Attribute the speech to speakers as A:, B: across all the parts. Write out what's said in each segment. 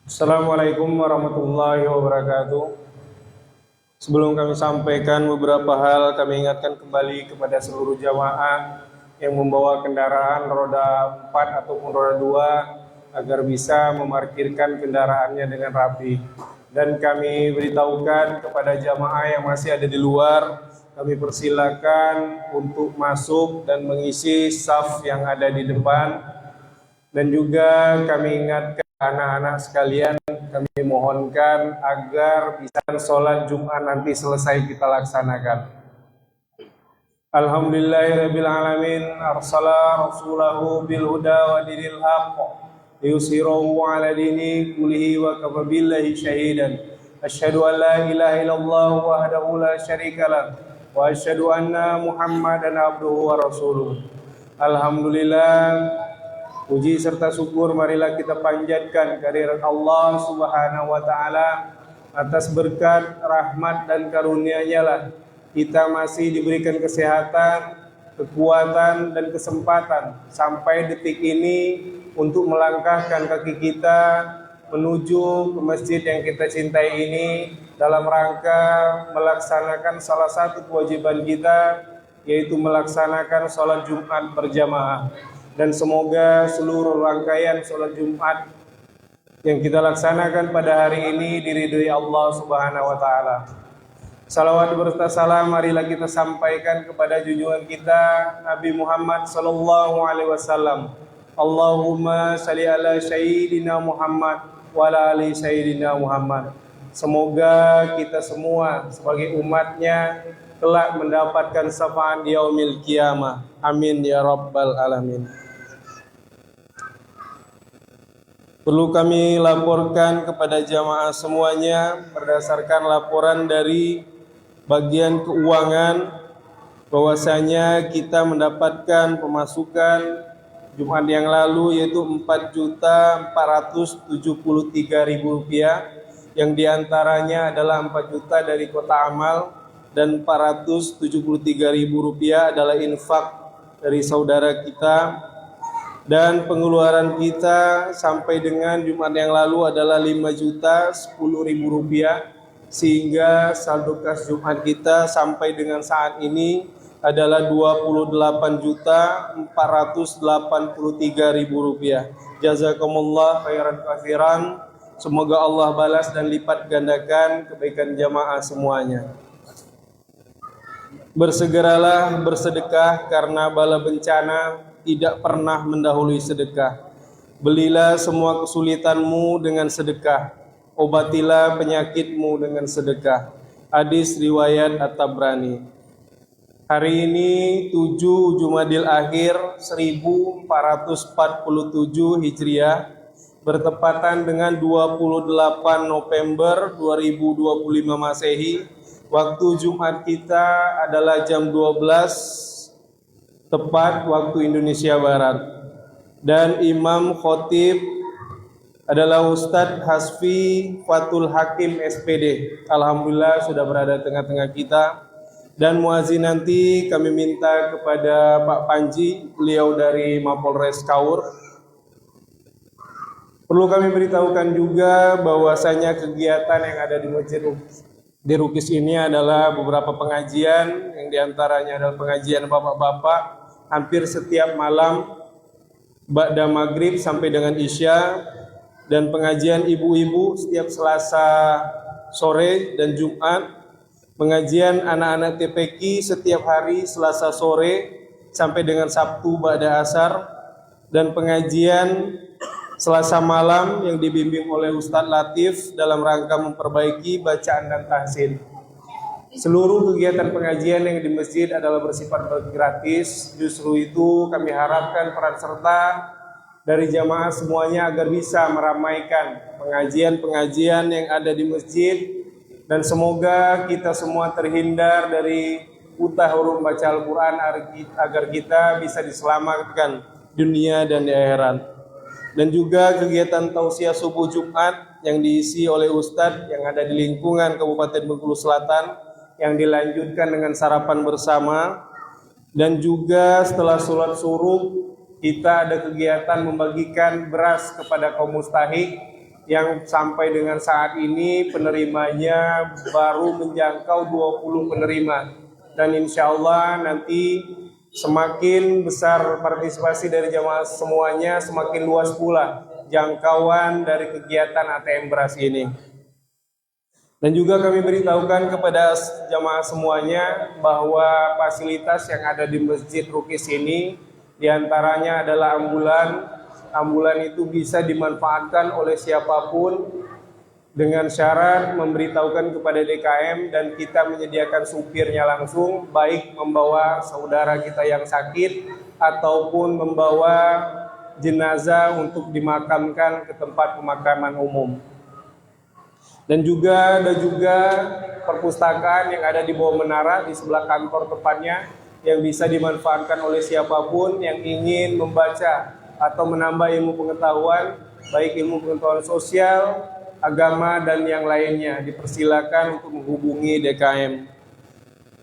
A: Assalamualaikum warahmatullahi wabarakatuh. Sebelum kami sampaikan beberapa hal, kami ingatkan kembali kepada seluruh jamaah yang membawa kendaraan roda 4 ataupun roda 2 agar bisa memarkirkan kendaraannya dengan rapi. Dan kami beritahukan kepada jamaah yang masih ada di luar, kami persilakan untuk masuk dan mengisi saf yang ada di depan. Dan juga kami ingatkan anak-anak sekalian, kami mohonkan agar bisa sholat Jumat nanti selesai kita laksanakan. Alhamdulillahirabbil alamin, arsala rasulahu bil huda wa dinil haqq liyushirahu 'ala dini kullihi wa kafa billahi syahidan. Asyhadu an la ilaha illallah wahdahu la syarikalah wa asyhadu anna Muhammadan abduhu wa rasuluh. Alhamdulillah, puji serta syukur marilah kita panjatkan kehadirat Allah Subhanahu wa taala. Atas berkat, rahmat dan karunia-Nya lah kita masih diberikan kesehatan, kekuatan dan kesempatan sampai detik ini untuk melangkahkan kaki kita menuju ke masjid yang kita cintai ini dalam rangka melaksanakan salah satu kewajiban kita, yaitu melaksanakan sholat Jumat berjamaah. Dan semoga seluruh rangkaian sholat Jumat yang kita laksanakan pada hari ini diridhoi Allah Subhanahu wa taala. Salawat berserta salam marilah kita sampaikan kepada junjungan kita Nabi Muhammad sallallahu alaihi wasallam. Allahumma shalli ala sayyidina Muhammad wa ala ali sayyidina Muhammad. Semoga kita semua sebagai umatnya kelak mendapatkan syafaat di yaumil qiyamah. Amin ya rabbal alamin. Perlu kami laporkan kepada jamaah semuanya berdasarkan laporan dari bagian keuangan bahwasanya kita mendapatkan pemasukan Jumat yang lalu yaitu Rp4.473.000, yang diantaranya adalah 4 juta dari Kota Amal dan Rp473.000 adalah infak dari saudara kita. Dan pengeluaran kita sampai dengan Jumat yang lalu adalah Rp5.010.000, sehingga saldo kas Jumat kita sampai dengan saat ini adalah Rp28.483.000. Jazakumullah khairan katsiran. Semoga Allah balas dan lipat gandakan kebaikan jamaah semuanya. Bersegeralah bersedekah karena bala bencana tidak pernah mendahului sedekah. Belilah semua kesulitanmu dengan sedekah. Obatilah penyakitmu dengan sedekah. Hadis riwayat At-Tabrani. Hari ini 7 Jumadil Akhir 1447 Hijriah bertepatan dengan 28 November 2025 Masehi. Waktu Jumat kita adalah jam 12 tepat waktu Indonesia Barat. Dan Imam Khotib adalah Ustadz Hasfi Fatul Hakim SPD. Alhamdulillah sudah berada tengah-tengah kita. Dan muazin nanti kami minta kepada Pak Panji, beliau dari Mapolres Kaur. Perlu kami beritahukan juga bahwasanya kegiatan yang ada di Masjid di Rukis ini adalah beberapa pengajian, yang diantaranya adalah pengajian bapak-bapak hampir setiap malam ba'da maghrib sampai dengan isya, dan pengajian ibu-ibu setiap Selasa sore dan Jumat, pengajian anak-anak TPQ setiap hari Selasa sore sampai dengan Sabtu ba'da asar, dan pengajian Selasa malam yang dibimbing oleh Ustadz Latif dalam rangka memperbaiki bacaan dan tahsin. Seluruh kegiatan pengajian yang di masjid adalah bersifat gratis. Justru itu kami harapkan peran serta dari jamaah semuanya agar bisa meramaikan pengajian-pengajian yang ada di masjid, dan semoga kita semua terhindar dari buta huruf baca Al-Quran agar kita bisa diselamatkan dunia dan di akhirat. Dan juga kegiatan tausiah subuh Jumat yang diisi oleh Ustadz yang ada di lingkungan Kabupaten Bengkulu Selatan, yang dilanjutkan dengan sarapan bersama. Dan juga setelah sholat suruh kita ada kegiatan membagikan beras kepada kaum mustahik yang sampai dengan saat ini penerimanya baru menjangkau 20 penerima, dan insya Allah nanti semakin besar partisipasi dari jamaah semuanya, semakin luas pula jangkauan dari kegiatan ATM beras ini. Dan juga kami beritahukan kepada jamaah semuanya bahwa fasilitas yang ada di Masjid Rukis ini diantaranya adalah ambulan. Ambulan itu bisa dimanfaatkan oleh siapapun dengan syarat memberitahukan kepada DKM dan kita menyediakan supirnya langsung, baik membawa saudara kita yang sakit ataupun membawa jenazah untuk dimakamkan ke tempat pemakaman umum. Dan juga ada perpustakaan yang ada di bawah menara di sebelah kantor tepatnya yang bisa dimanfaatkan oleh siapapun yang ingin membaca atau menambah ilmu pengetahuan, baik ilmu pengetahuan sosial, agama, dan yang lainnya. Dipersilakan untuk menghubungi DKM.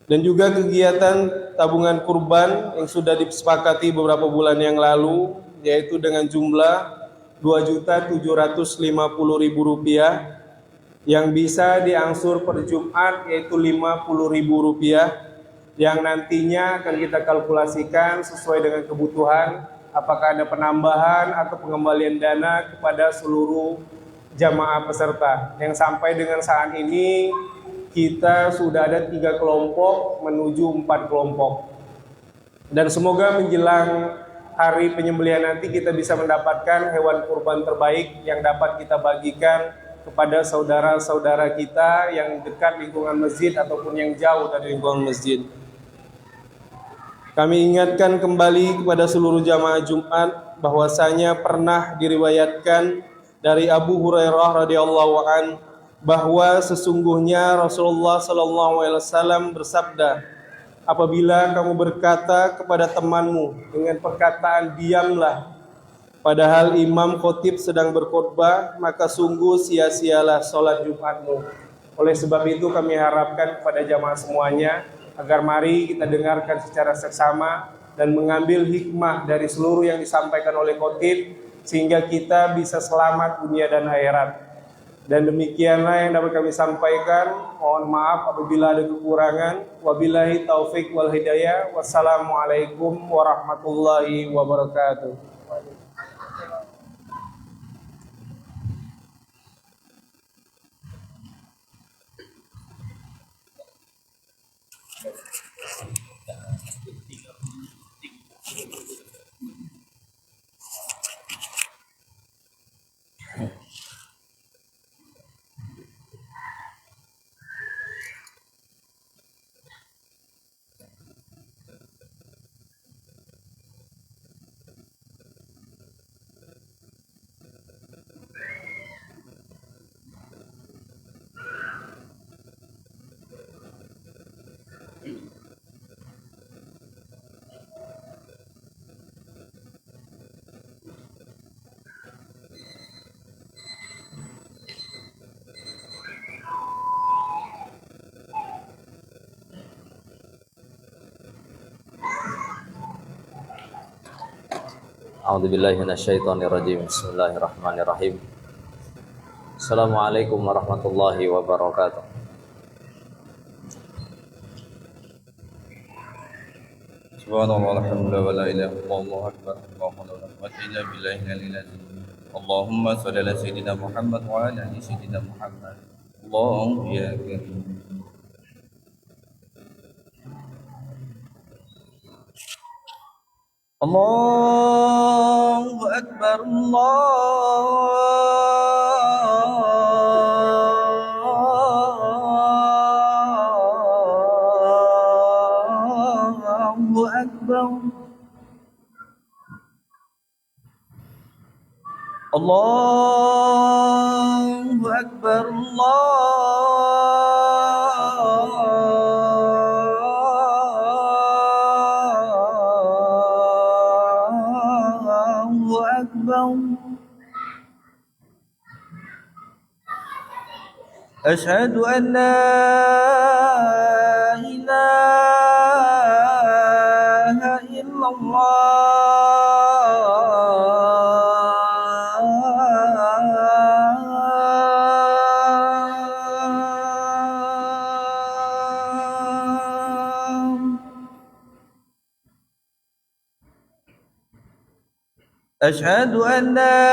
A: Dan juga kegiatan tabungan kurban yang sudah disepakati beberapa bulan yang lalu, yaitu dengan jumlah Rp2.750.000 yang bisa diangsur per Jumat, yaitu Rp50.000, yang nantinya akan kita kalkulasikan sesuai dengan kebutuhan, apakah ada penambahan atau pengembalian dana kepada seluruh jamaah peserta. Yang sampai dengan saat ini kita sudah ada 3 kelompok menuju 4 kelompok. Dan semoga menjelang hari penyembelihan nanti kita bisa mendapatkan hewan kurban terbaik yang dapat kita bagikan kepada saudara-saudara kita yang dekat lingkungan masjid ataupun yang jauh dari lingkungan masjid. Kami ingatkan kembali kepada seluruh jamaah Jumat bahwasanya pernah diriwayatkan dari Abu Hurairah radhiyallahu an bahwa sesungguhnya Rasulullah sallallahu alaihi wasallam bersabda, apabila kamu berkata kepada temanmu dengan perkataan diamlah, padahal imam khotib sedang berkhutbah, maka sungguh sia-sialah sholat Jumatmu. Oleh sebab itu kami harapkan kepada jamaah semuanya agar mari kita dengarkan secara seksama dan mengambil hikmah dari seluruh yang disampaikan oleh khotib sehingga kita bisa selamat dunia dan akhirat. Dan demikianlah yang dapat kami sampaikan. Mohon maaf apabila ada kekurangan. Wabillahi taufik wal hidayah. Wassalamualaikum warahmatullahi wabarakatuh.
B: A'udzubillahi minasyaitonirrajim. Bismillahirrahmanirrahim. Assalamualaikum warahmatullahi wabarakatuh. Subhanallah, alhamdulillah, wa la ilaha illallah, Allahu akbar, Allahu la quwwata illa billahil aliyyil azim. Allahumma shalli ala sayyidina Muhammad wa ala ali sayyidina Muhammad. Allahumma ya karim. Allahu akbar, Allahu akbar. Allahu akbar, Allahu akbar. Asyhadu an la ilaha illallah أشهد أن لا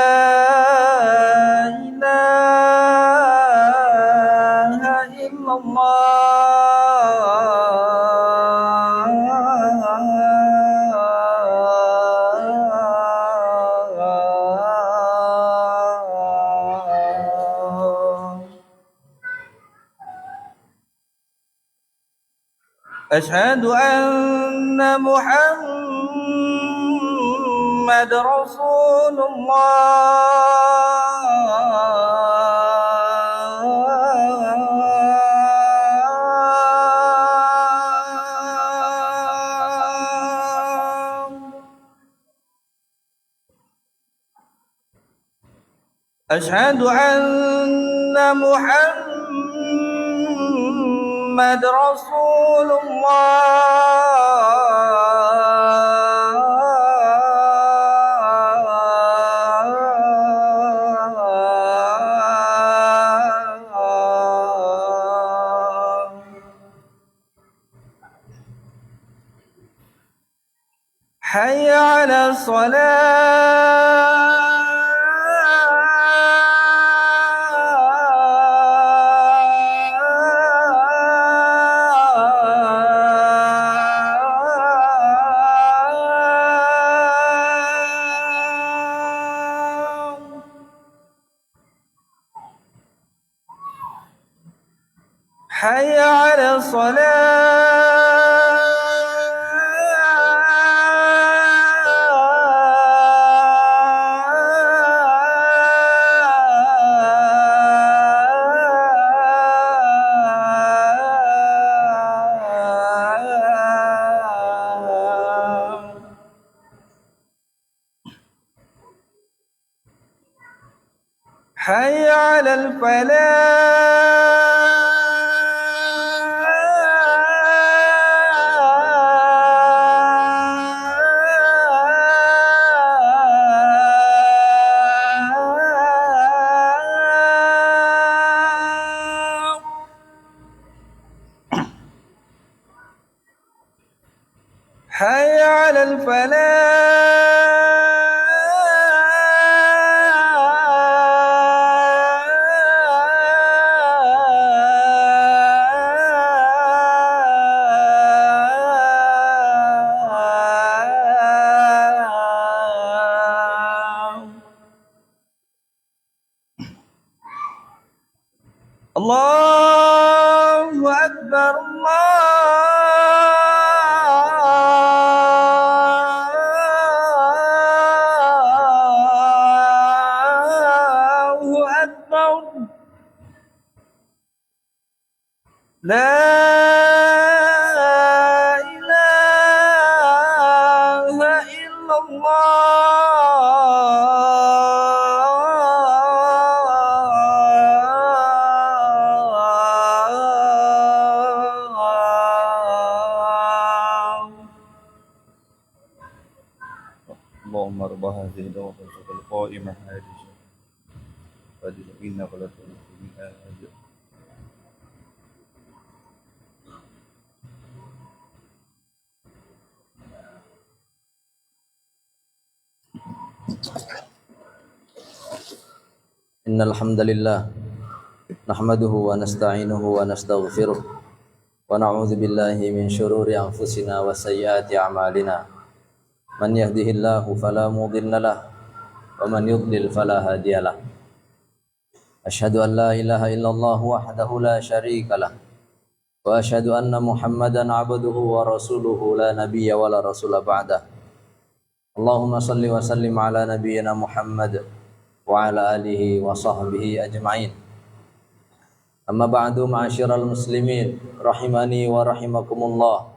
B: إله إلا الله. أشهد أن محمد رسول الله. أشهد أن محمد رسول الله. حي على الصلاة. حي على الصلاة. حي على الفلاح. حي على الفلاح. الله أكبر الله أكبر. لا إله إلا الله. اللهم رب هذه الدعوة القائمة هذه إنك لا تخلف الميعاد. إن الحمد لله نحمده ونستعينه ونستغفره ونعوذ بالله من شرور أنفسنا وسيئات أعمالنا. من يهده الله فلا مضل له ومن يضلل فلا هادي له. أشهد أن لا إله إلا الله وحده لا شريك له وأشهد أن محمدا عبده ورسوله لا نبي ولا رسول بعده. اللهم صل وسلم على نبينا محمد وعلى آله وصحبه أجمعين. أما بعد معاشر المسلمين rahimani wa rahimakumullah.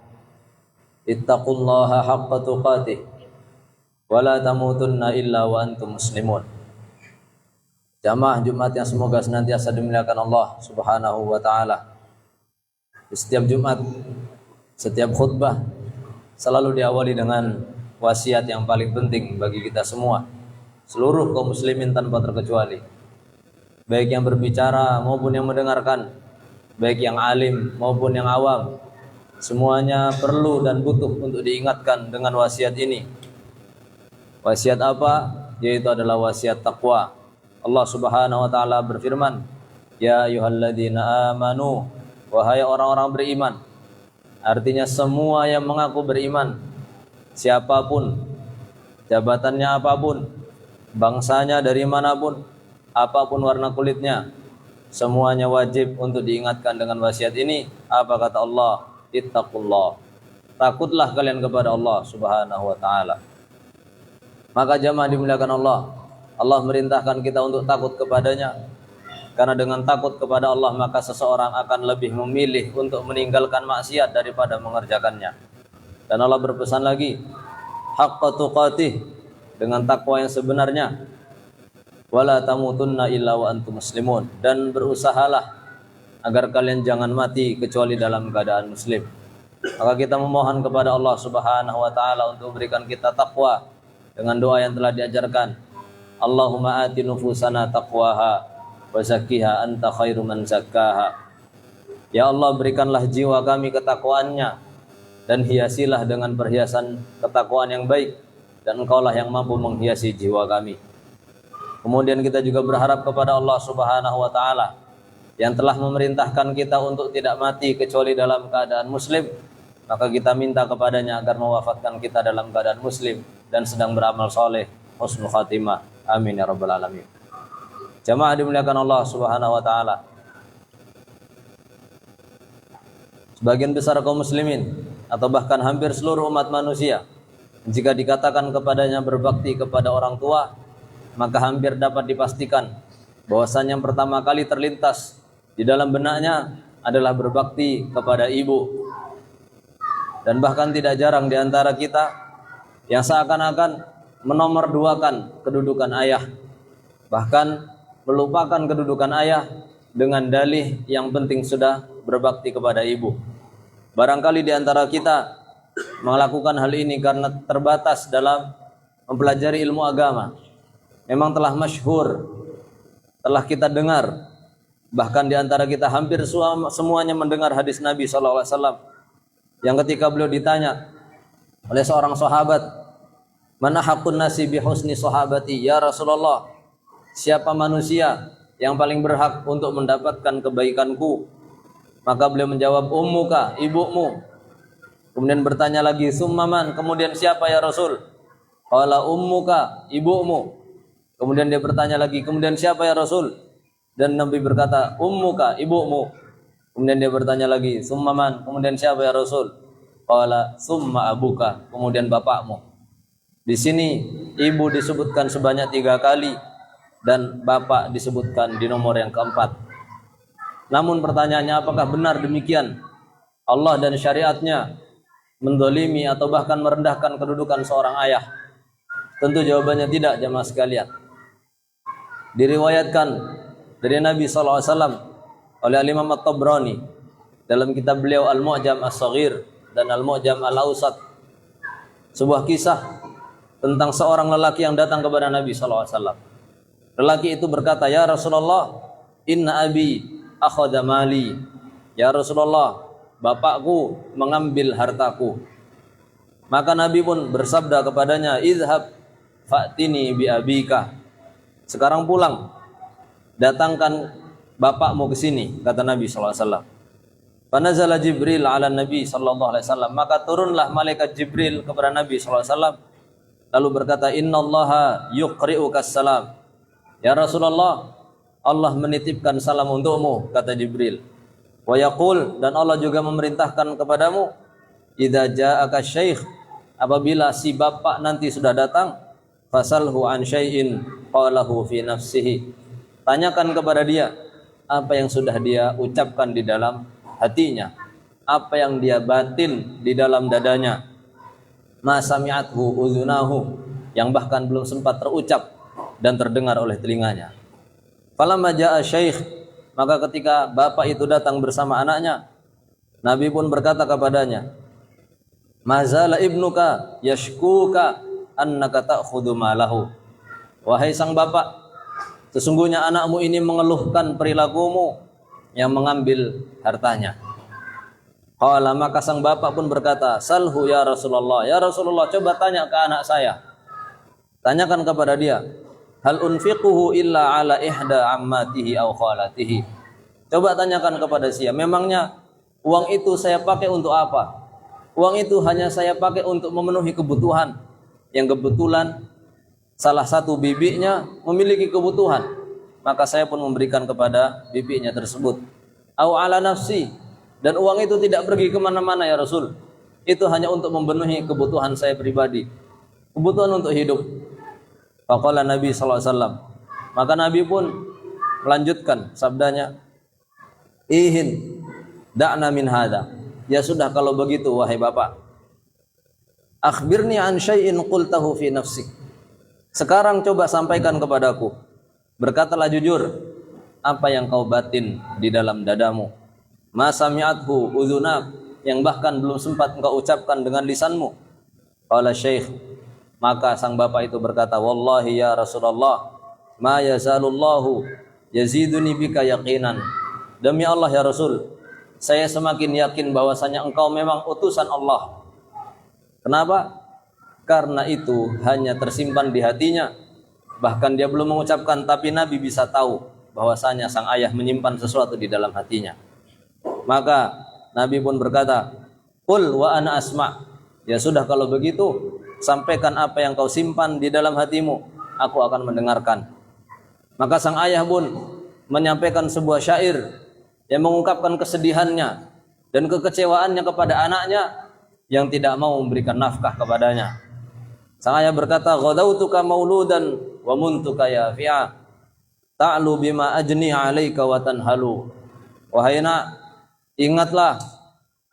B: Ittaqullaha haqqa tuqatih wa la tamutunna illa wa antum muslimun. Jamaah Jumat yang semoga senantiasa dimuliakan Allah Subhanahu wa taala. Di setiap Jumat, setiap khutbah selalu diawali dengan wasiat yang paling penting bagi kita semua, seluruh kaum muslimin tanpa terkecuali, baik yang berbicara maupun yang mendengarkan, baik yang alim maupun yang awam, semuanya perlu dan butuh untuk diingatkan dengan wasiat ini.
C: Wasiat apa? Yaitu adalah wasiat takwa. Allah Subhanahu wa taala berfirman, "Ya ayyuhalladzina amanu," wahai orang-orang beriman. Artinya semua yang mengaku beriman, siapapun, jabatannya apapun, bangsanya dari manapun, apapun warna kulitnya, semuanya wajib untuk diingatkan dengan wasiat ini. Apa kata Allah? Ittaqullah. Takutlah kalian kepada Allah Subhanahu wa taala. Maka jamaah dimuliakan Allah, Allah merintahkan kita untuk takut kepadanya. Karena dengan takut kepada Allah maka seseorang akan lebih memilih untuk meninggalkan maksiat daripada mengerjakannya. Dan Allah berpesan lagi, haqqa tuqatih, dengan takwa yang sebenarnya. Wala tamutunna illa wa antum muslimun, dan berusahalah agar kalian jangan mati kecuali dalam keadaan muslim. Maka kita memohon kepada Allah Subhanahu wa taala untuk berikan kita takwa dengan doa yang telah diajarkan. Allahumma ati nufusana taqwaha wa zakkiha anta khairu man zakkaha. Ya Allah, berikanlah jiwa kami ketakwaannya dan hiasilah dengan perhiasan ketakwaan yang baik, dan Engkaulah yang mampu menghiasi jiwa kami. Kemudian kita juga berharap kepada Allah Subhanahu wa taala yang telah memerintahkan kita untuk tidak mati kecuali dalam keadaan muslim. Maka kita minta kepadanya agar mewafatkan kita dalam keadaan muslim dan sedang beramal soleh, husnul khatimah. Amin ya rabbal alamin. Jamaah dimuliakan Allah Subhanahu wa taala. Sebagian besar kaum muslimin atau bahkan hampir seluruh umat manusia, jika dikatakan kepadanya berbakti kepada orang tua, maka hampir dapat dipastikan bahwasannya yang pertama kali terlintas di dalam benaknya adalah berbakti kepada ibu. Dan bahkan tidak jarang di antara kita yang seakan-akan menomorduakan kedudukan ayah, bahkan melupakan kedudukan ayah dengan dalih yang penting sudah berbakti kepada ibu. Barangkali di antara kita melakukan hal ini karena terbatas dalam mempelajari ilmu agama. Memang telah masyhur, telah kita dengar, bahkan di antara kita hampir semuanya mendengar hadis Nabi SAW, yang ketika beliau ditanya oleh seorang sahabat, "Man haqqun nasi bi husni sahabati?" Ya Rasulullah, siapa manusia yang paling berhak untuk mendapatkan kebaikanku? Maka beliau menjawab, ummuka, ibumu. Kemudian bertanya lagi, summaman, kemudian siapa ya Rasul? Qala ummuka, ibumu. Kemudian dia bertanya lagi, kemudian siapa ya Rasul? Dan Nabi berkata, ummuka, ibumu. Kemudian dia bertanya lagi, summaman, kemudian siapa ya Rasul? Qala summa abuka, kemudian bapakmu. Di sini ibu disebutkan sebanyak 3 kali dan bapak disebutkan di nomor yang keempat. Namun pertanyaannya, apakah benar demikian? Allah dan syariatnya mendolimi atau bahkan merendahkan kedudukan seorang ayah? Tentu jawabannya tidak, jamaah sekalian. Diriwayatkan dari Nabi SAW oleh Imam At-Tabrani dalam kitab beliau Al-Mu'jam As-Saghir dan Al-Mu'jam Al-Awsat, sebuah kisah tentang seorang lelaki yang datang kepada Nabi SAW. Lelaki itu berkata, "Ya Rasulullah, inna abi akhadha mali." Ya Rasulullah, bapakku mengambil hartaku. Maka Nabi pun bersabda kepadanya, "Idhab fa'tini bi abika." Sekarang pulang, datangkan bapakmu ke sini, kata Nabi SAW. Fanazala Jibril ala Nabi SAW. Maka turunlah malaikat Jibril kepada Nabi SAW. Lalu berkata, "Innallaha yuqri'ukas salam." Ya Rasulullah, Allah menitipkan salam untukmu, kata Jibril. Wa yaqul, dan Allah juga memerintahkan kepadamu, idza ja'aka syekh, apabila si bapak nanti sudah datang, fasalhu an syai'in qalahu fi nafsihi. Tanyakan kepada dia apa yang sudah dia ucapkan di dalam hatinya, apa yang dia batin di dalam dadanya. Ma sami'athu udhunahu, yang bahkan belum sempat terucap dan terdengar oleh telinganya. Falamma ja'a syekh, maka ketika bapak itu datang bersama anaknya, Nabi pun berkata kepadanya, "Mazala ibnuka yashkuka annaka ta'khudhu malahu." Wahai sang bapak, sesungguhnya anakmu ini mengeluhkan perilakumu yang mengambil hartanya. Qala, maka sang bapak pun berkata, "Salhu ya Rasulullah." Ya Rasulullah, coba tanya ke anak saya. Tanyakan kepada dia, hal unfiquhu illa ala ihda ammatihi aw khalatihi. Coba tanyakan kepada dia, memangnya uang itu saya pakai untuk apa? Uang itu hanya saya pakai untuk memenuhi kebutuhan yang kebetulan salah satu bibinya memiliki kebutuhan, maka saya pun memberikan kepada bibinya tersebut. Aw ala nafsi, dan uang itu tidak pergi kemana-mana ya Rasul, itu hanya untuk memenuhi kebutuhan saya pribadi, kebutuhan untuk hidup. Faqala Nabi sallallahu alaihi wasallam, maka Nabi pun melanjutkan sabdanya, ihin da'na min hada. Ya sudah kalau begitu wahai bapak, akhbirni an syai'in qultahu fi nafsik. Sekarang coba sampaikan kepadaku, berkatalah jujur, apa yang kau batin di dalam dadamu. Ma sami'athu udhunak, yang bahkan belum sempat engkau ucapkan dengan lisanmu. Qala syekh, maka sang bapak itu berkata, wallahi ya Rasulullah, ma yazalullahu yaziduni bika yaqinan. Demi Allah ya Rasul, saya semakin yakin bahwasanya engkau memang utusan Allah. Kenapa? Karena itu hanya tersimpan di hatinya. Bahkan dia belum mengucapkan, tapi Nabi bisa tahu bahwasanya sang ayah menyimpan sesuatu di dalam hatinya. Maka Nabi pun berkata, qul wa ana asma'. Ya sudah kalau begitu, sampaikan apa yang kau simpan di dalam hatimu, aku akan mendengarkan. Maka sang ayah pun menyampaikan sebuah syair yang mengungkapkan kesedihannya dan kekecewaannya kepada anaknya yang tidak mau memberikan nafkah kepadanya. Sang ayah berkata, ghadautuka mauludan wa muntuka yafi'a ta'lu bima ajni 'alaika wa tanhalu. Wahai nak, ingatlah,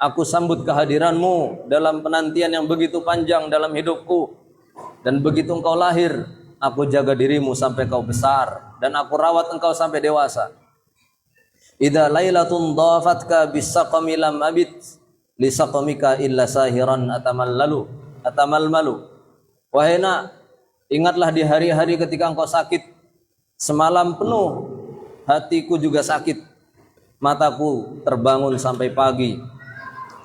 C: aku sambut kehadiranmu dalam penantian yang begitu panjang dalam hidupku, dan begitu engkau lahir, aku jaga dirimu sampai kau besar, dan aku rawat engkau sampai dewasa. Idza lailatun dhafatka bisaqami lam abit lisaqamika illa sahiran atamalmalu. Wahai nak, ingatlah di hari-hari ketika engkau sakit, semalam penuh hatiku juga sakit, mataku terbangun sampai pagi.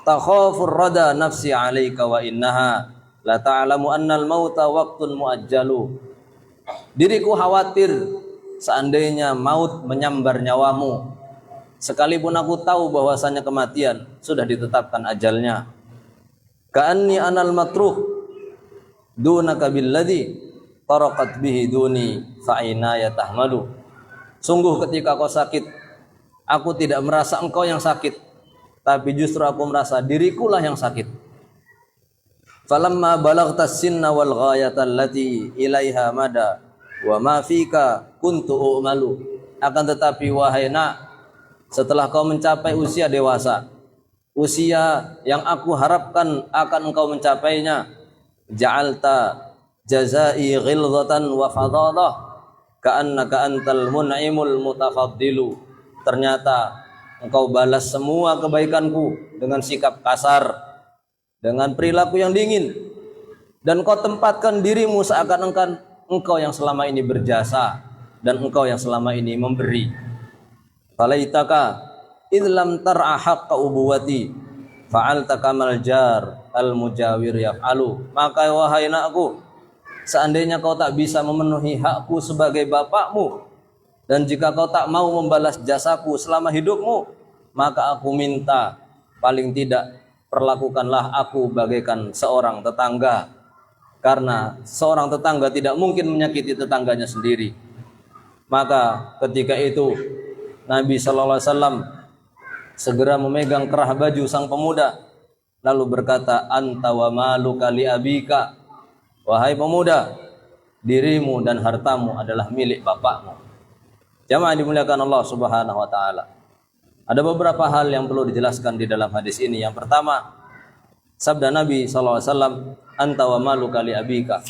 C: Takhafur rada nafsi 'alaika wa innaha la ta'lamu annal mauta waqtun muajjalu. Diriku khawatir seandainya maut menyambar nyawamu, sekalipun aku tahu bahwasanya kematian sudah ditetapkan ajalnya. Ka'anni anal matruh dunaka billadhi taraqat bihi duni fa'ina yatahmalu. Sungguh ketika kau sakit, aku tidak merasa engkau yang sakit, tapi justru aku merasa dirikulah yang sakit. Falamma balaghtas sinna wal ghayata allati ilaiha mada wa ma fika kuntu u'malu. Akan tetapi wahai nak, setelah kau mencapai usia dewasa, usia yang aku harapkan akan engkau mencapainya, ja'alta jazai ghilzatan wa fadadah ka'annaka antal mun'imul mutafaddilu. Ternyata engkau balas semua kebaikanku dengan sikap kasar, dengan perilaku yang dingin, dan kau tempatkan dirimu seakan-akan engkau yang selama ini berjasa dan engkau yang selama ini memberi. Falaitaka idlam tar'a haqqa ubuwati fa'alta kamal jar al mujawir yaf'alu. Maka wahai anakku, seandainya kau tak bisa memenuhi hakku sebagai bapakmu, dan jika kau tak mau membalas jasaku selama hidupmu, maka aku minta paling tidak perlakukanlah aku bagaikan seorang tetangga, karena seorang tetangga tidak mungkin menyakiti tetangganya sendiri. Maka ketika itu Nabi sallallahu alaihi wasallam segera memegang kerah baju sang pemuda, lalu berkata, anta wa maluka li abika. Wahai pemuda, dirimu dan hartamu adalah milik bapakmu. Jamaah dimuliakan Allah Subhanahu wa taala. Ada beberapa hal yang perlu dijelaskan di dalam hadis ini. Yang pertama, sabda Nabi sallallahu alaihi wasallam, anta wa maluka li abika.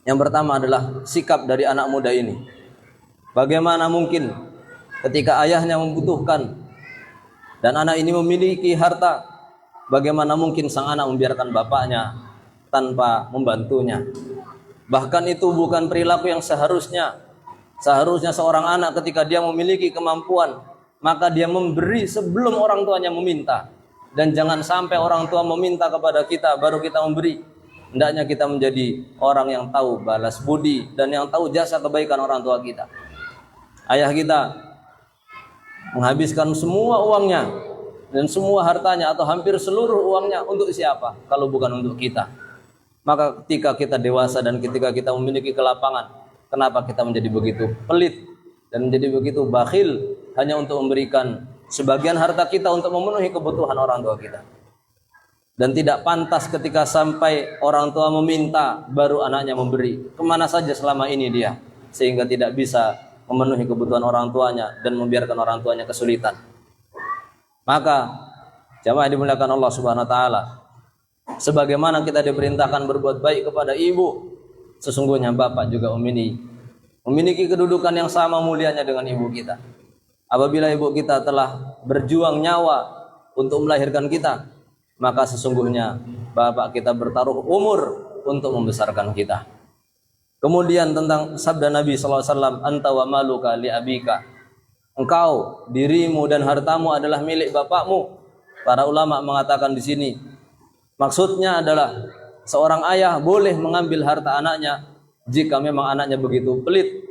C: Yang pertama adalah sikap dari anak muda ini. Bagaimana mungkin ketika ayahnya membutuhkan dan anak ini memiliki harta, bagaimana mungkin sang anak membiarkan bapaknya tanpa membantunya? Bahkan itu bukan perilaku yang seharusnya. Seharusnya seorang anak ketika dia memiliki kemampuan, maka dia memberi sebelum orang tuanya meminta. Dan jangan sampai orang tua meminta kepada kita baru kita memberi. Hendaknya kita menjadi orang yang tahu balas budi dan yang tahu jasa kebaikan orang tua kita. Ayah kita menghabiskan semua uangnya dan semua hartanya atau hampir seluruh uangnya untuk siapa? Kalau bukan untuk kita. Maka ketika kita dewasa dan ketika kita memiliki kelapangan, kenapa kita menjadi begitu pelit dan menjadi begitu bakhil hanya untuk memberikan sebagian harta kita untuk memenuhi kebutuhan orang tua kita? Dan tidak pantas ketika sampai orang tua meminta baru anaknya memberi. Kemana saja selama ini dia sehingga tidak bisa memenuhi kebutuhan orang tuanya dan membiarkan orang tuanya kesulitan. Maka jamaah dimuliakan Allah Subhanahu wa taala, sebagaimana kita diperintahkan berbuat baik kepada ibu, sesungguhnya bapak juga memiliki kedudukan yang sama mulianya dengan ibu kita. Apabila ibu kita telah berjuang nyawa untuk melahirkan kita, maka sesungguhnya bapak kita bertaruh umur untuk membesarkan kita. Kemudian tentang sabda Nabi SAW, anta wa maluka li abika, engkau, dirimu dan hartamu adalah milik bapakmu. Para ulama mengatakan di sini maksudnya adalah seorang ayah boleh mengambil harta anaknya jika memang anaknya begitu pelit,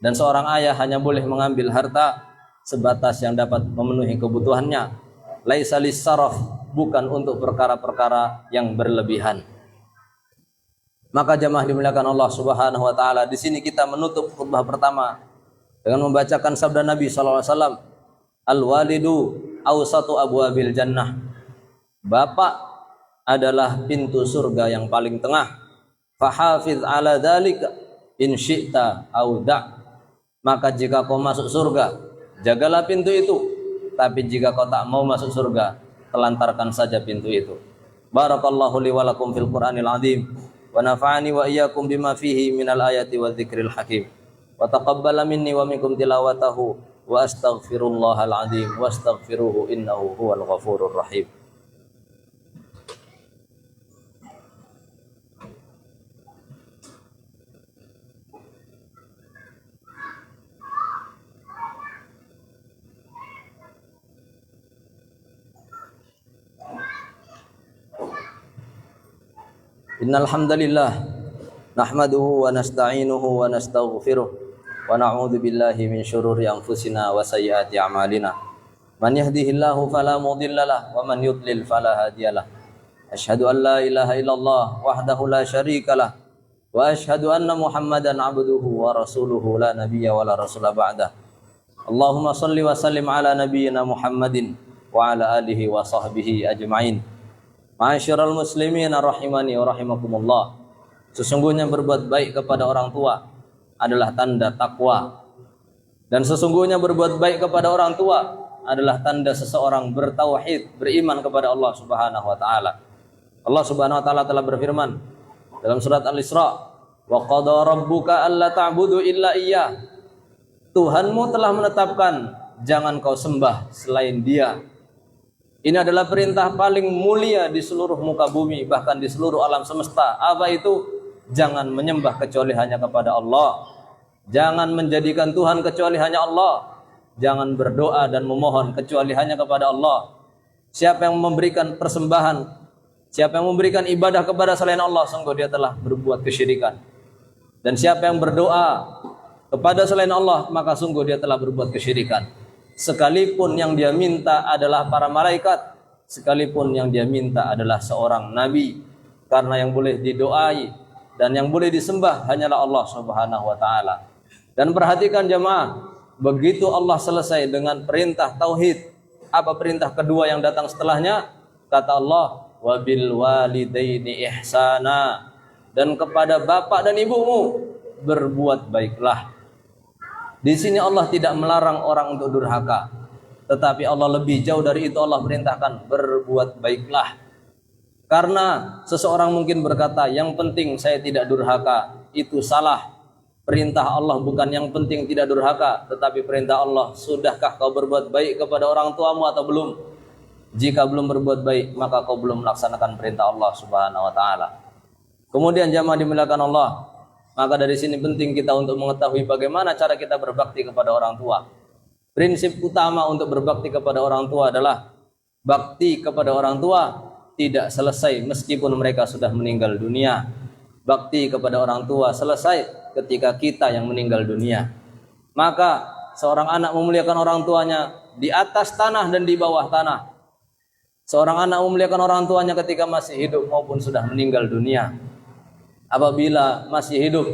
C: dan seorang ayah hanya boleh mengambil harta sebatas yang dapat memenuhi kebutuhannya. Laisa lis-saraf, bukan untuk perkara-perkara yang berlebihan. Maka jamaah dimuliakan Allah Subhanahu wa taala, di sini kita menutup khutbah pertama dengan membacakan sabda Nabi SAW, al-walidu awsatu abwabil jannah, bapak adalah pintu surga yang paling tengah. Fahafiz ala dzalika in syi'ta au da', maka jika kau masuk surga, jagalah pintu itu, tapi jika kau tak mau masuk surga, telantarkan saja pintu itu. Barakallahu li wa lakum fil Qur'anil azim, wa nafa'ani wa iyyakum bima fihi minal ayati wa dzikril hakim, wa taqabbala minni wa minkum tilawatahu, wa astaghfirullahal azim wa astaghfiruhu innahu huwal ghafurur rahim. Innal hamdalillah nahmaduhu wa nasta'inuhu wa nastaghfiruh wa na'udzu billahi min syururi anfusina wa sayyiati a'malina. Man yahdihillahu fala mudhillalah wa man yudlil fala hadiyalah. Asyhadu an la ilaha illallah wahdahu la syarikalah wa asyhadu anna Muhammadan 'abduhu wa rasuluhu la nabiyya wa la rasula ba'dah. Allahumma shalli wa sallim ala nabiyyina Muhammadin wa ala alihi wa sahbihi ajma'in. Ma'asyiral muslimin rahimani wa rahimakumullah. Sesungguhnya berbuat baik kepada orang tua adalah tanda takwa, dan sesungguhnya berbuat baik kepada orang tua adalah tanda seseorang bertauhid, beriman kepada Allah Subhanahu wa taala. Allah Subhanahu wa taala telah berfirman dalam surat Al-Isra, wa qada rabbuka alla ta'budu illa iyyah. Tuhanmu telah menetapkan jangan kau sembah selain Dia. Ini adalah perintah paling mulia di seluruh muka bumi, bahkan di seluruh alam semesta. Apa itu? Jangan menyembah kecuali hanya kepada Allah. Jangan menjadikan Tuhan kecuali hanya Allah. Jangan berdoa dan memohon kecuali hanya kepada Allah. Siapa yang memberikan persembahan, siapa yang memberikan ibadah kepada selain Allah, sungguh dia telah berbuat kesyirikan. Dan siapa yang berdoa kepada selain Allah, maka sungguh dia telah berbuat kesyirikan. Sekalipun yang dia minta adalah para malaikat, sekalipun yang dia minta adalah seorang nabi, karena yang boleh didoai dan yang boleh disembah hanyalah Allah Subhanahu wa taala. Dan perhatikan jemaah, begitu Allah selesai dengan perintah tauhid, apa perintah kedua yang datang setelahnya? Kata Allah, wa bil walidaini ihsana, dan kepada bapak dan ibumu berbuat baiklah. Di sini Allah tidak melarang orang untuk durhaka, tetapi Allah lebih jauh dari itu. Allah perintahkan berbuat baiklah. Karena seseorang mungkin berkata, yang penting saya tidak durhaka. Itu salah. Perintah Allah bukan yang penting tidak durhaka, tetapi perintah Allah, sudahkah kau berbuat baik kepada orang tuamu atau belum? Jika belum berbuat baik, maka kau belum melaksanakan perintah Allah Subhanahu wa taala. Kemudian jamaah dimuliakan Allah, maka dari sini penting kita untuk mengetahui bagaimana cara kita berbakti kepada orang tua. Prinsip utama untuk berbakti kepada orang tua adalah bakti kepada orang tua tidak selesai meskipun mereka sudah meninggal dunia. Bakti kepada orang tua selesai ketika kita yang meninggal dunia. Maka seorang anak memuliakan orang tuanya di atas tanah dan di bawah tanah. Seorang anak memuliakan orang tuanya ketika masih hidup maupun sudah meninggal dunia. Apabila masih hidup,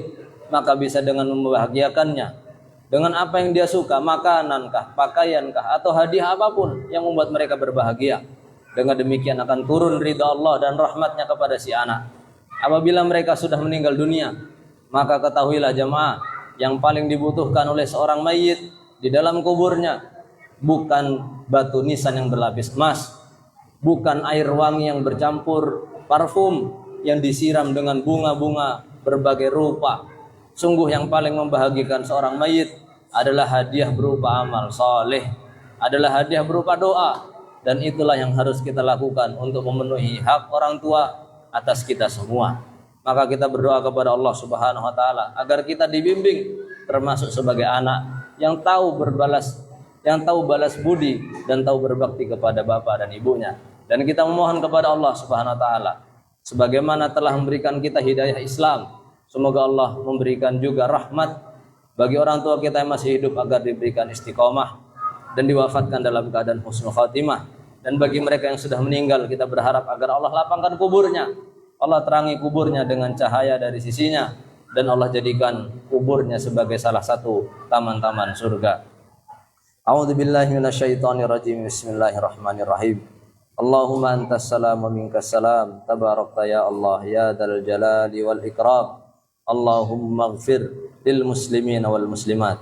C: maka bisa dengan membahagiakannya dengan apa yang dia suka, makanankah, pakaiankah, atau hadiah apapun yang membuat mereka berbahagia. Dengan demikian akan turun ridha Allah dan rahmatnya kepada si anak. Apabila mereka sudah meninggal dunia, maka ketahuilah jamaah, yang paling dibutuhkan oleh seorang mayit di dalam kuburnya bukan batu nisan yang berlapis emas, bukan air wangi yang bercampur parfum yang disiram dengan bunga-bunga berbagai rupa. Sungguh yang paling membahagiakan seorang mayit adalah hadiah berupa amal soleh, adalah hadiah berupa doa. Dan itulah yang harus kita lakukan untuk memenuhi hak orang tua atas kita semua. Maka kita berdoa kepada Allah Subhanahu wa taala agar kita dibimbing termasuk sebagai anak yang tahu berbalas, yang tahu balas budi dan tahu berbakti kepada bapak dan ibunya. Dan kita memohon kepada Allah Subhanahu wa taala sebagaimana telah memberikan kita hidayah Islam, semoga Allah memberikan juga rahmat bagi orang tua kita yang masih hidup agar diberikan istiqomah dan diwafatkan dalam keadaan husnul khatimah. Dan bagi mereka yang sudah meninggal, kita berharap agar Allah lapangkan kuburnya, Allah terangi kuburnya dengan cahaya dari sisinya, dan Allah jadikan kuburnya sebagai salah satu taman-taman surga. A'udzubillahi minasyaitonirrajim. Bismillahirrahmanirrahim. Allahumma antas salam wa minkas salam, tabarakta ya Allah ya dzal jalali wal ikram. Allahumma ighfir lil muslimina wal muslimat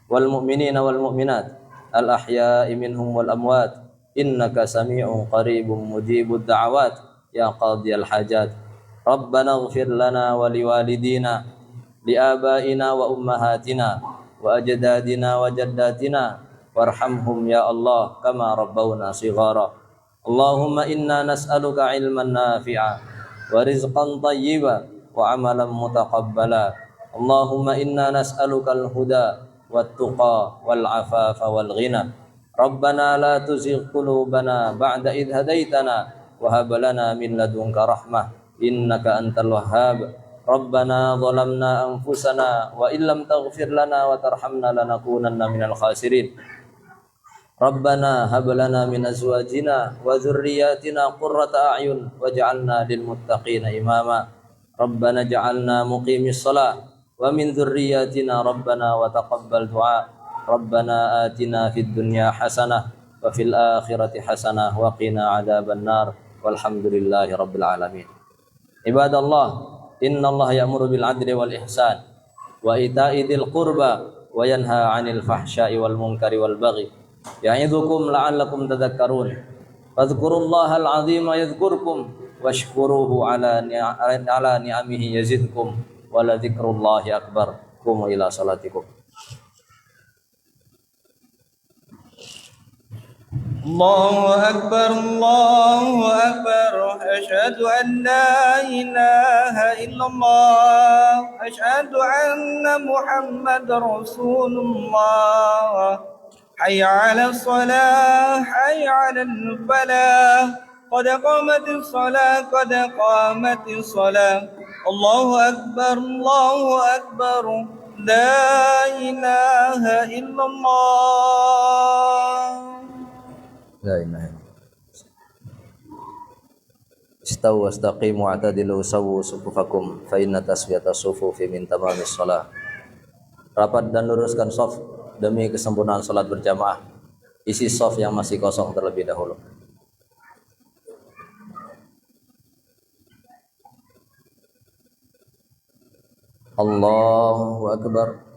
C: wal mu'minina wal mu'minat al ahya'i minhum wal amwat, innaka sami'un qaribun mujibud da'awat ya qadiyal hajat. Rabbana ighfir lana wa liwalidina li abaina wa ummahatina wa ajdadina wa jaddatina warhamhum ya Allah kama rabbawna shighara. Allahumma inna nas'aluka ilman nafi'a wa rizqan tayyiba wa amalan mutaqabbala. Allahumma inna nas'aluka al-huda wat tuqa wal afafa wal ghina. Rabbana la tuzigh qulubana ba'da idh hadaitana wa hab lana min ladunka rahmah innaka antal wahhab. Rabbana zalamna anfusana wa illam taghfir lana wa tarhamna lanakunanna minal khasirin. Rabbana hab lana min azwajina wa dhurriyyatina qurrata a'yun waj'alna lil muttaqina imama. Rabbana ja'alna muqimis shalah wa min dhurriyyatina rabbana wa taqabbal du'a. Rabbana atina fid dunya hasanah wa fil akhirati hasanah wa qina adzaban nar walhamdulillahi rabbil alamin. Ibadallah, innallaha ya'muru bil 'adli wal ihsan wa ita'i dzil qurba wa yanha 'anil fahsya'i wal munkari wal baghi ya'idzukum la'allakum tadhakkarun. Fadhkurullahal 'azima yadhkurkum washkuruhu 'ala ni'amihi yazidkum wa la dzikrullahi akbar. Qumu ila salatikum.
B: الله أكبر الله أكبر أشهد أن لا إله إلا الله أشهد أن محمد رسول الله حي على الصلاة حي على الفلاح قد قامت الصلاة قد قامت الصلاة الله أكبر لا إله إلا الله.
C: La ilaha illallah. Istawu wastaqimu wa'tadilu sawu sufufakum fa inna taswiyata sufufi min tamamis shalah. Rapat dan luruskan shaf demi kesempurnaan salat berjamaah. Isi shaf yang masih kosong terlebih dahulu. Allahu akbar.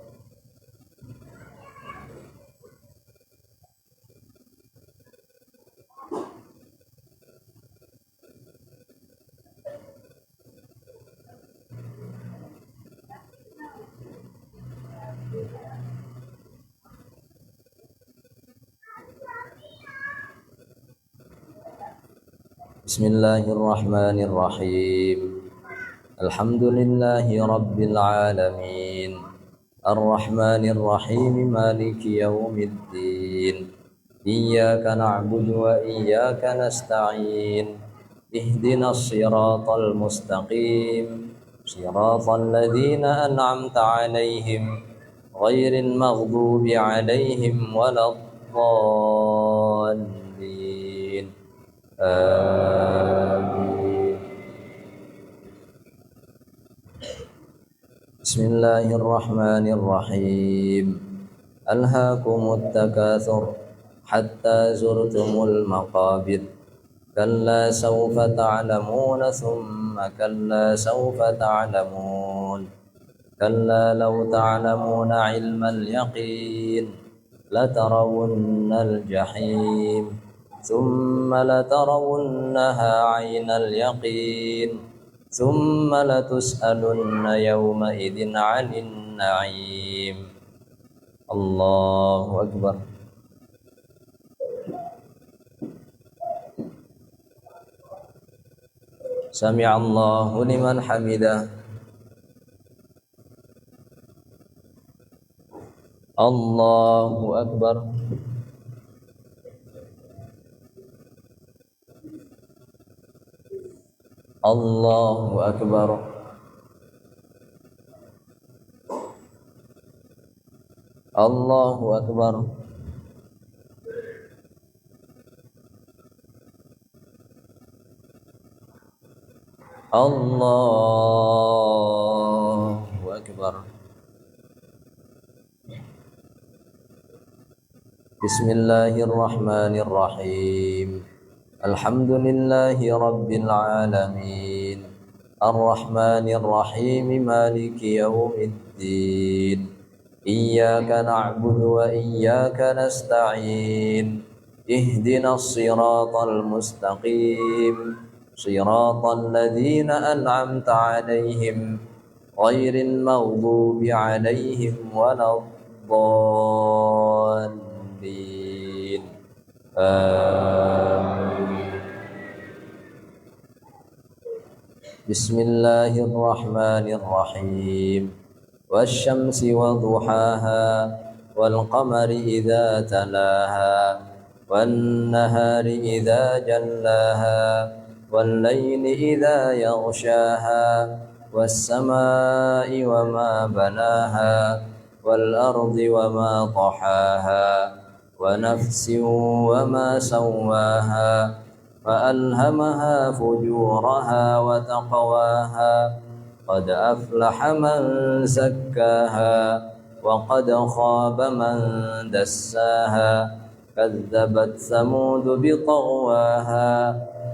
C: Bismillahirrahmanirrahim. Alhamdulillahi rabbil alamin. Ar-Rahmanir-Rahim Maliki yaumiddin. Iyyaka na'budu wa iyyaka nasta'in. اهدنا الصراط المستقيم صراط الذين أنعمت عليهم غير المغضوب عليهم ولا الضالين آمين. بسم الله الرحمن الرحيم. ألهاكم التكاثر حتى زرتم المقابر كلا سوف تعلمون ثم كلا سوف تعلمون كلا لو تعلمون علم اليقين لترون الجحيم ثم لترونها عين اليقين ثم لتسألن يومئذ عن النعيم. الله أكبر. سمع الله لمن حمده. الله أكبر. الله أكبر. الله أكبر. الله أكبر. بسم الله الرحمن الرحيم. الحمد لله رب العالمين الرحمن الرحيم مالك يوم الدين إياك نعبد وإياك نستعين اهدنا الصراط المستقيم صراط الذين أنعمت عليهم غير المغضوب عليهم ولا الضالين آمين. بسم الله الرحمن الرحيم. والشمس وضحاها والقمر إذا تلاها والنهار إذا جلاها والليل إذا يغشاها والسماء وما بناها والأرض وما طحاها ونفس وما سواها فألهمها فجورها وتقواها قد أفلح من زكاها وقد خاب من دساها كذبت ثمود بطغواها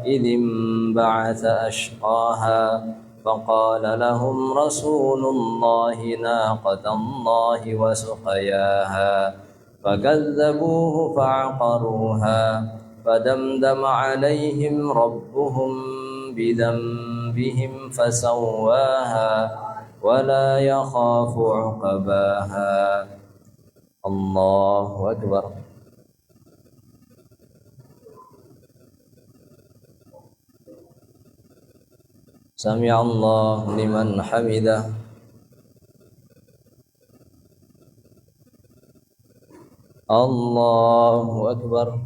C: إذ انبعث أشقاها فقال لهم رسول الله ناقة الله وسقياها فكذبوه فعقروها فدمدم عليهم ربهم بذنبهم فسواها ولا يخاف عقباها. الله أكبر. سمع الله لمن حمده. الله أكبر.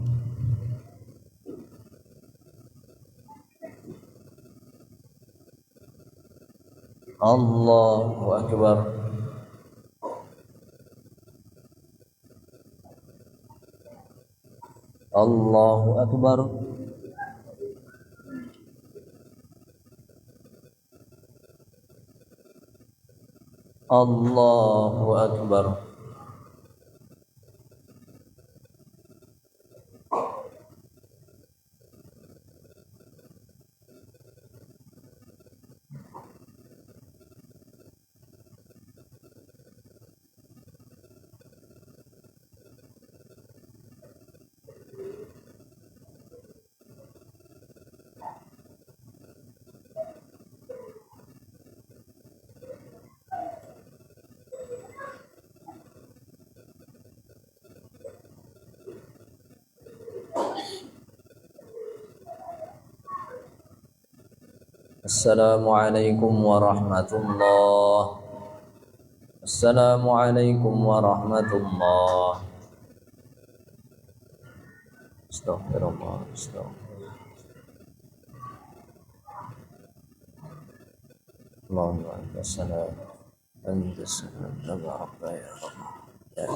C: الله أكبر. الله أكبر. الله أكبر. Assalamualaikum warahmatullah. Assalamualaikum warahmatullah. Astaghfirullah. Astaghfirullah. اللهم أنت السلام أنت السلام تبارك يا رب يا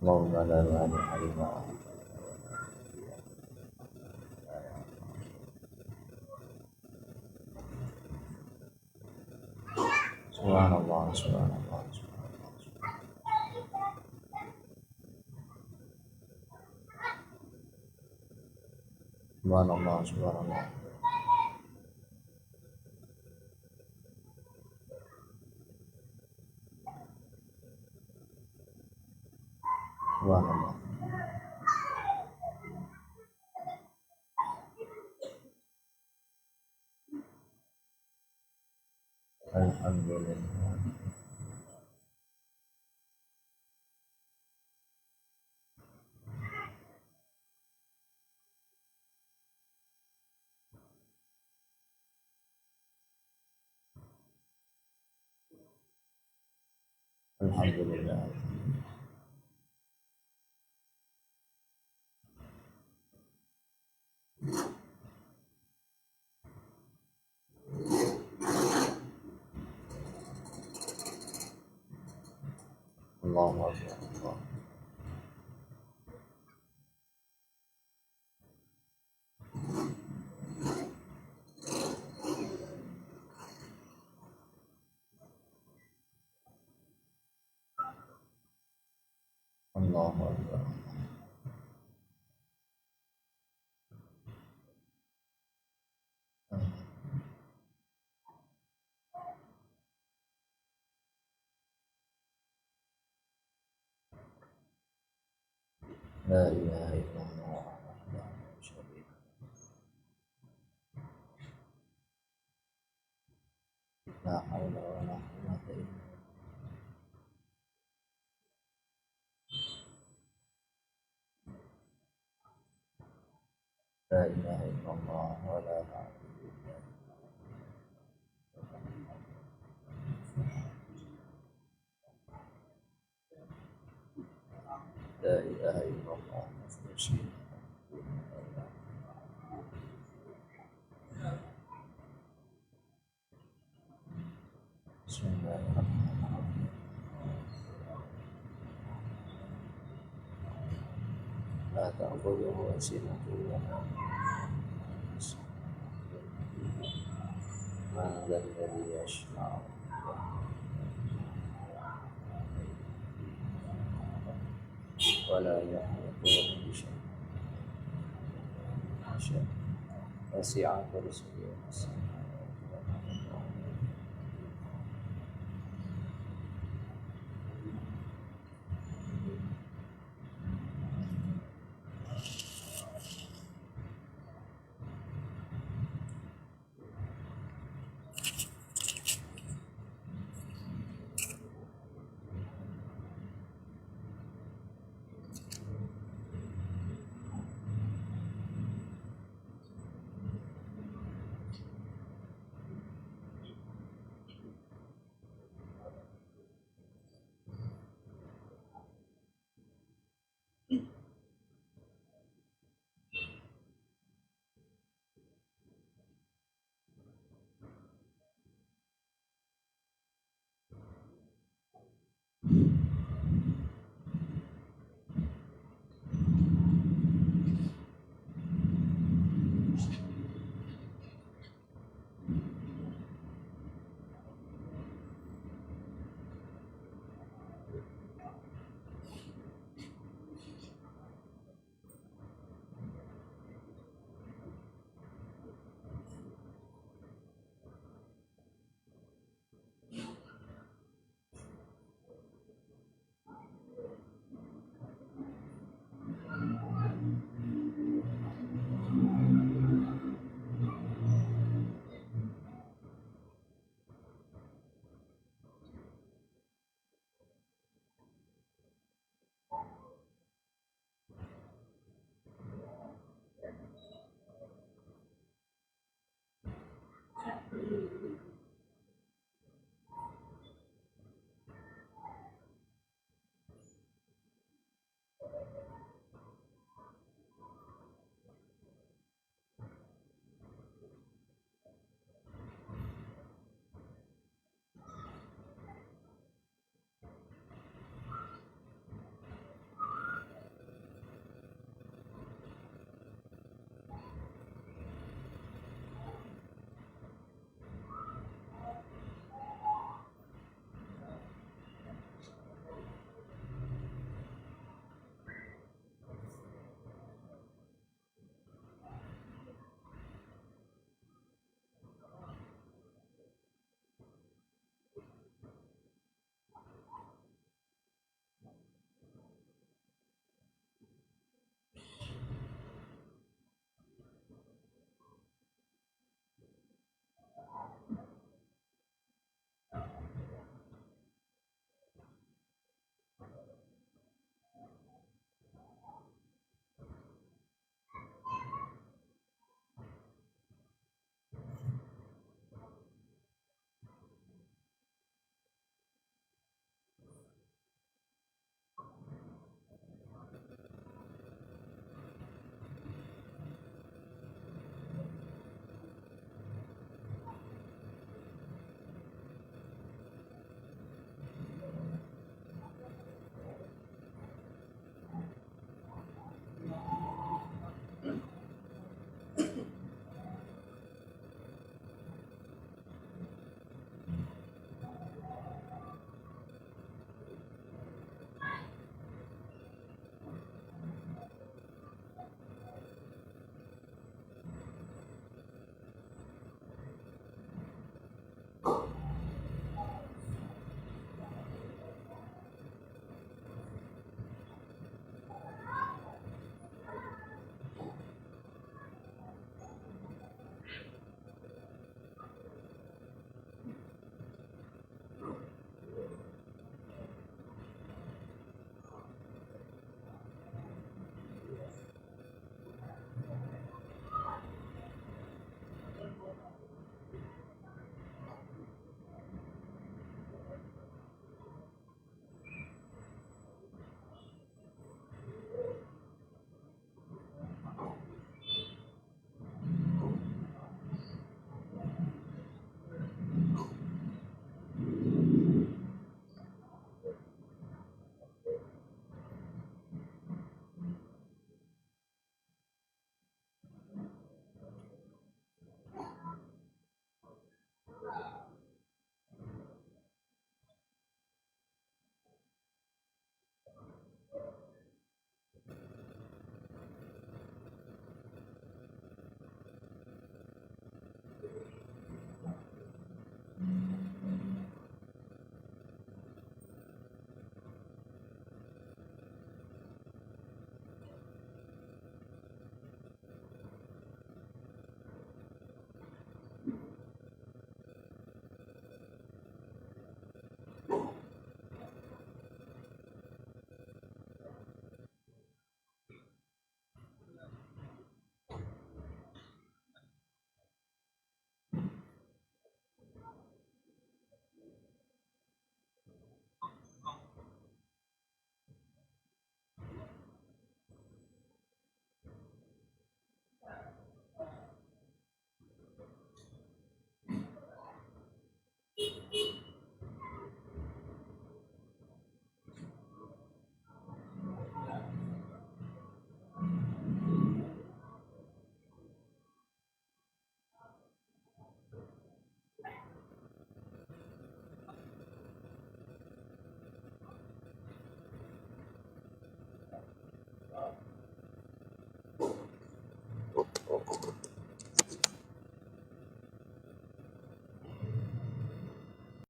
C: اللهم لا مانع لما سبحان الله سبحان الله سبحان الله سبحان الله سبحان الله الحمد لله الحمد لله الله أكبر الله الله أكبر لا إله إلا الله وحده لا شريك له لا حول ولا قوة إلا لا إله إلا الله ولا معبود إلا لا إله إلا الله مخلصين بسم الله الرحمن الرحيم لا تأخذه سنة ولا من ذا الذي يشفع ولا يحيطون بشيء وسع كرسيه السماوات والأرض